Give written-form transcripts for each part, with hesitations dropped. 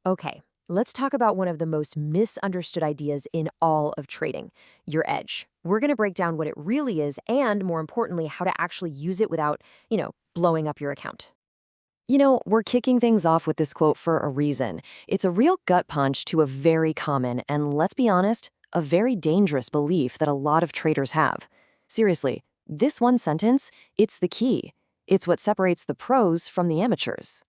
Okay, let's talk about one of the most misunderstood ideas in all of trading, your edge. We're going to break down what it really is and, more importantly, how to actually use it without, blowing up your account. We're kicking things off with this quote for a reason. It's a real gut punch to a very common and, let's be honest, a very dangerous belief that a lot of traders have. Seriously, this one sentence, it's the key. It's what separates the pros from the amateurs.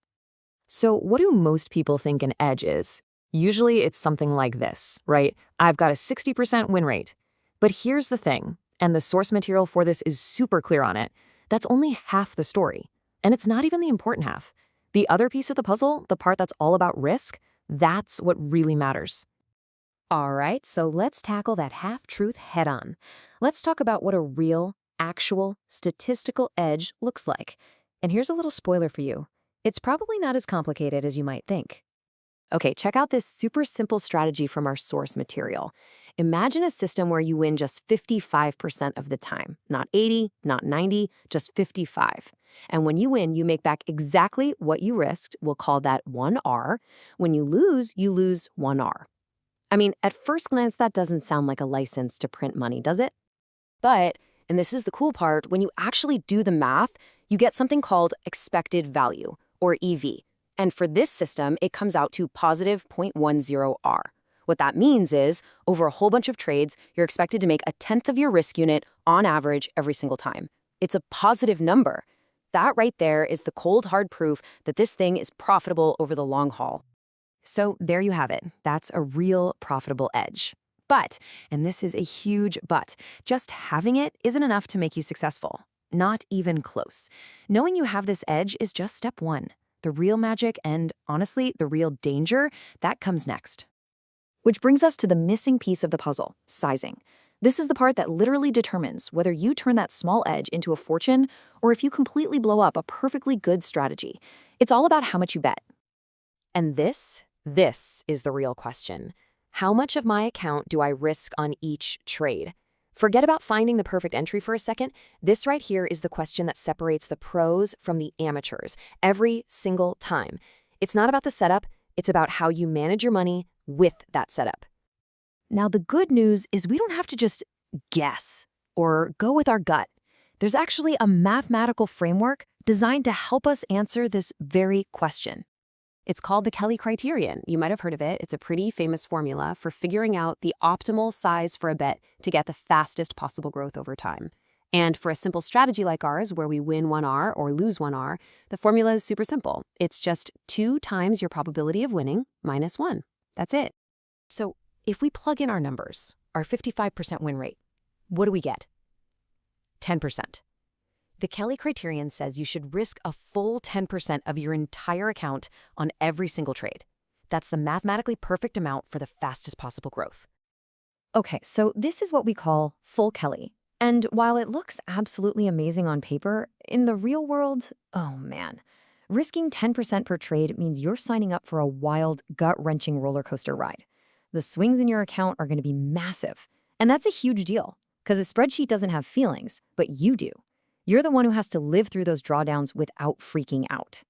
So what do most people think an edge is? Usually it's something like this, right? I've got a 60% win rate. But here's the thing, and the source material for this is super clear on it. That's only half the story. And it's not even the important half. The other piece of the puzzle, the part that's all about risk, that's what really matters. All right, so let's tackle that half-truth head-on. Let's talk about what a real, actual, statistical edge looks like. And here's a little spoiler for you. It's probably not as complicated as you might think. Okay, check out this super simple strategy from our source material. Imagine a system where you win just 55% of the time. Not 80, not 90, just 55. And when you win, you make back exactly what you risked. We'll call that 1R. When you lose 1R. I mean, at first glance, that doesn't sound like a license to print money, does it? But, and this is the cool part, when you actually do the math, you get something called expected value, or EV. And for this system, it comes out to positive 0.10R. What that means is, over a whole bunch of trades, you're expected to make a tenth of your risk unit on average every single time. It's a positive number. That right there is the cold, hard proof that this thing is profitable over the long haul. So there you have it. That's a real profitable edge. But, and this is a huge but, just having it isn't enough to make you successful. Not even close. Knowing you have this edge is just step one. The real magic and, honestly, the real danger, that comes next. Which brings us to the missing piece of the puzzle, sizing. This is the part that literally determines whether you turn that small edge into a fortune or if you completely blow up a perfectly good strategy. It's all about how much you bet. And this is the real question. How much of my account do I risk on each trade? Forget about finding the perfect entry for a second. This right here is the question that separates the pros from the amateurs every single time. It's not about the setup, it's about how you manage your money with that setup. Now, the good news is we don't have to just guess or go with our gut. There's actually a mathematical framework designed to help us answer this very question. It's called the Kelly Criterion. You might have heard of it. It's a pretty famous formula for figuring out the optimal size for a bet to get the fastest possible growth over time. And for a simple strategy like ours, where we win 1R or lose 1R, the formula is super simple. It's just 2 times your probability of winning minus 1. That's it. So if we plug in our numbers, our 55% win rate, what do we get? 10%. The Kelly Criterion says you should risk a full 10% of your entire account on every single trade. That's the mathematically perfect amount for the fastest possible growth. Okay, so this is what we call full Kelly. And while it looks absolutely amazing on paper, in the real world, oh man. Risking 10% per trade means you're signing up for a wild, gut-wrenching roller coaster ride. The swings in your account are going to be massive. And that's a huge deal, because a spreadsheet doesn't have feelings, but you do. You're the one who has to live through those drawdowns without freaking out.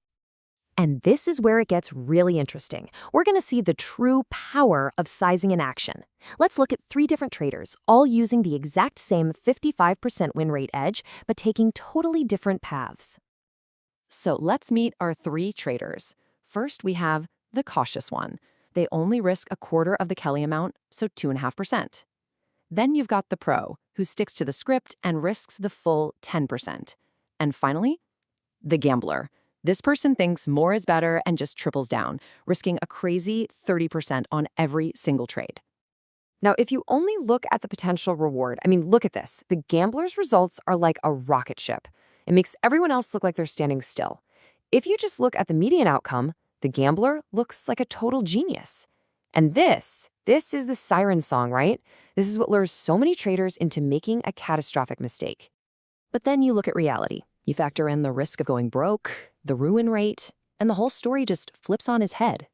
And this is where it gets really interesting. We're going to see the true power of sizing in action. Let's look at 3 different traders, all using the exact same 55% win rate edge, but taking totally different paths. So let's meet our 3 traders. First, we have the cautious one. They only risk a quarter of the Kelly amount, so 2.5%. Then you've got the pro, who sticks to the script and risks the full 10%. And finally, the gambler. This person thinks more is better and just triples down, risking a crazy 30% on every single trade. Now, if you only look at the potential reward, look at this. The gambler's results are like a rocket ship. It makes everyone else look like they're standing still. If you just look at the median outcome, the gambler looks like a total genius. And this is the siren song, right? This is what lures so many traders into making a catastrophic mistake. But then you look at reality. You factor in the risk of going broke, the ruin rate, and the whole story just flips on its head.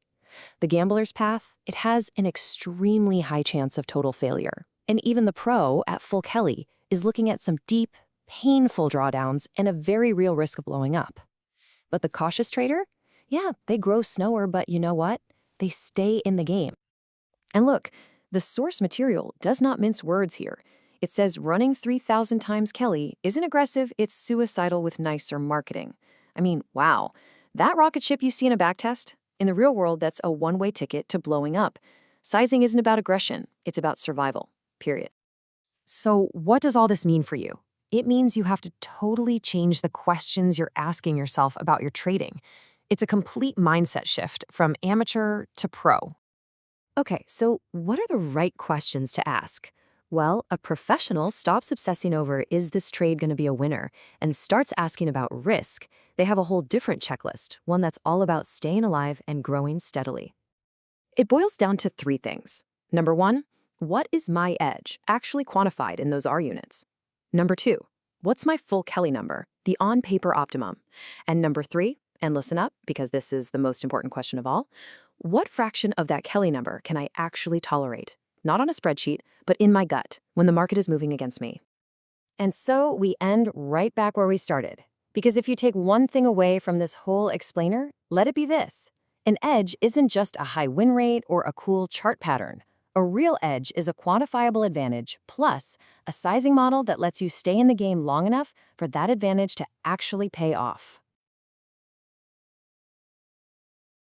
The gambler's path, it has an extremely high chance of total failure. And even the pro at full Kelly is looking at some deep, painful drawdowns and a very real risk of blowing up. But the cautious trader? Yeah, they grow slower, but you know what? They stay in the game. And look, the source material does not mince words here. It says running 3,000 times Kelly isn't aggressive, it's suicidal with nicer marketing. I mean, wow. That rocket ship you see in a backtest? In the real world, that's a one-way ticket to blowing up. Sizing isn't about aggression, it's about survival, period. So what does all this mean for you? It means you have to totally change the questions you're asking yourself about your trading. It's a complete mindset shift from amateur to pro. Okay, so what are the right questions to ask? Well, a professional stops obsessing over, is this trade going to be a winner, and starts asking about risk. They have a whole different checklist, one that's all about staying alive and growing steadily. It boils down to three things. Number one, what is my edge, actually quantified in those R units? Number two, what's my full Kelly number, the on-paper optimum? And number three, and listen up, because this is the most important question of all, what fraction of that Kelly number can I actually tolerate? Not on a spreadsheet, but in my gut, when the market is moving against me. And so we end right back where we started. Because if you take one thing away from this whole explainer, let it be this. An edge isn't just a high win rate or a cool chart pattern. A real edge is a quantifiable advantage plus a sizing model that lets you stay in the game long enough for that advantage to actually pay off.